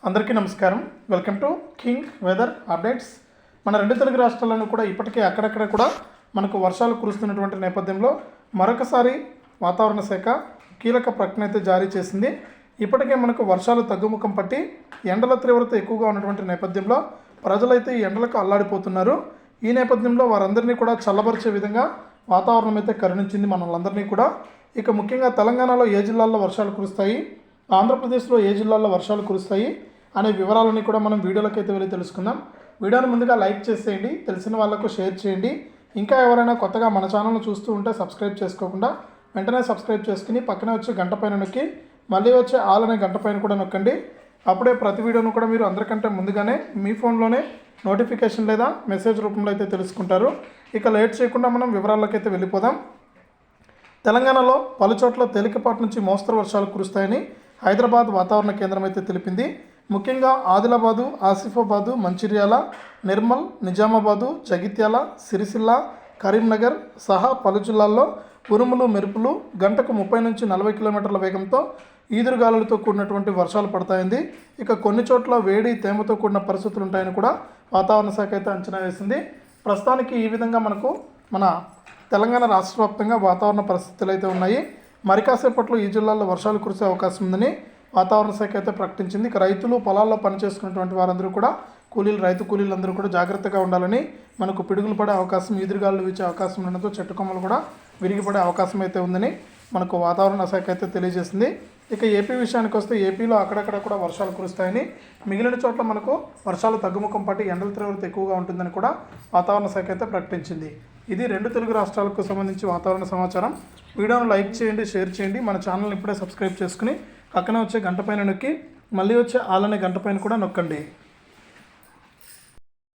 అందరికీ నమస్కారం. Welcome to king weather updates. మన రెండు తెలుగు రాష్ట్రాలను కూడా ఇప్పటికే అక్కడక్కడ కూడా మనకు వర్షాలు కురుస్తున్నటువంటి నేపథ్యంలో మరొకసారి వాతావరణ శాఖ కీలక ప్రకటన అయితే జారీ చేసింది. ఇప్పటికే మనకు వర్షాలు తగ్గుముఖం పట్టి ఎండల తీవ్రత ఎక్కువగా ఉన్నటువంటి నేపథ్యంలో ప్రజలైతే ఈ ఎండలకు అల్లాడిపోతున్నారు. ఈ నేపథ్యంలో వారందరినీ కూడా చల్లబరిచే విధంగా వాతావరణం అయితే కరుణించింది మనల్ని కూడా. ఇక ముఖ్యంగా తెలంగాణలో ఏ జిల్లాల్లో వర్షాలు కురుస్తాయి, ఆంధ్రప్రదేశ్లో ఏ జిల్లాల్లో వర్షాలు కురుస్తాయి అనే వివరాలని కూడా మనం వీడియోలోకి అయితే వెళ్ళి తెలుసుకుందాం. వీడియోని ముందుగా లైక్ చేసేయండి, తెలిసిన వాళ్ళకు షేర్ చేయండి. ఇంకా ఎవరైనా కొత్తగా మన ఛానల్ను చూస్తూ ఉంటే సబ్స్క్రైబ్ చేసుకోకుండా వెంటనే సబ్స్క్రైబ్ చేసుకుని పక్కనే వచ్చే గంట పైన నొక్కి మళ్ళీ వచ్చే ఆల్ అనే గంట పైన కూడా నొక్కండి. అప్పుడే ప్రతి వీడియోను కూడా మీరు అందరికంటే ముందుగానే మీ ఫోన్లోనే నోటిఫికేషన్ లేదా మెసేజ్ రూపంలో అయితే తెలుసుకుంటారు. ఇక లేట్ చేయకుండా మనం వివరాల్లోకి అయితే వెళ్ళిపోదాం. తెలంగాణలో పలుచోట్ల తేలికపాటి నుంచి మోస్తరు వర్షాలు కురుస్తాయని హైదరాబాద్ వాతావరణ కేంద్రం అయితే తెలిపింది. ముఖ్యంగా ఆదిలాబాదు, ఆసిఫాబాదు, మంచిర్యాల, నిర్మల్, నిజామాబాదు, జగిత్యాల, సిరిసిల్ల, కరీంనగర్ సహా పలు జిల్లాల్లో ఉరుములు మెరుపులు గంటకు 30 నుంచి 40 కిలోమీటర్ల వేగంతో ఈదురుగాలులతో కూడినటువంటి వర్షాలు పడతాయింది. ఇక కొన్ని చోట్ల వేడి తేమతో కూడిన పరిస్థితులు ఉంటాయని కూడా వాతావరణ శాఖ అయితే అంచనా వేసింది. ప్రస్తుతానికి ఈ విధంగా మనకు మన తెలంగాణ రాష్ట్ర వ్యాప్తంగా వాతావరణ పరిస్థితులు అయితే ఉన్నాయి. మరి కాసేపట్లో ఈ జిల్లాల్లో వర్షాలు కురిసే అవకాశం ఉందని వాతావరణ శాఖ అయితే ప్రకటించింది. ఇక రైతులు పొలాల్లో పనిచేసుకున్నటువంటి వారందరూ కూడా రైతు కూలీలందరూ కూడా జాగ్రత్తగా ఉండాలని, మనకు పిడుగులు పడే అవకాశం, ఈదురుగాలు వీచే అవకాశం ఉండడంతో చెట్టు కొమ్మలు కూడా విరిగిపడే అవకాశం అయితే ఉందని మనకు వాతావరణ శాఖ అయితే తెలియజేసింది. ఇక ఏపీ విషయానికి వస్తే ఏపీలో అక్కడక్కడ కూడా వర్షాలు కురుస్తాయని, మిగిలిన చోట్ల మనకు వర్షాలు తగ్గుముఖం పట్టి ఎండల తీవ్రత ఎక్కువగా ఉంటుందని కూడా వాతావరణ శాఖ అయితే ప్రకటించింది. ఇది రెండు తెలుగు రాష్ట్రాలకు సంబంధించి వాతావరణ సమాచారం. వీడియోను లైక్ చేయండి, షేర్ చేయండి. మన ఛానల్ని ఇప్పుడే సబ్స్క్రైబ్ చేసుకుని పక్కన వచ్చే గంట పైన నొక్కి మళ్ళీ వచ్చే ఆల్ అనే గంట పైన కూడా నొక్కండి.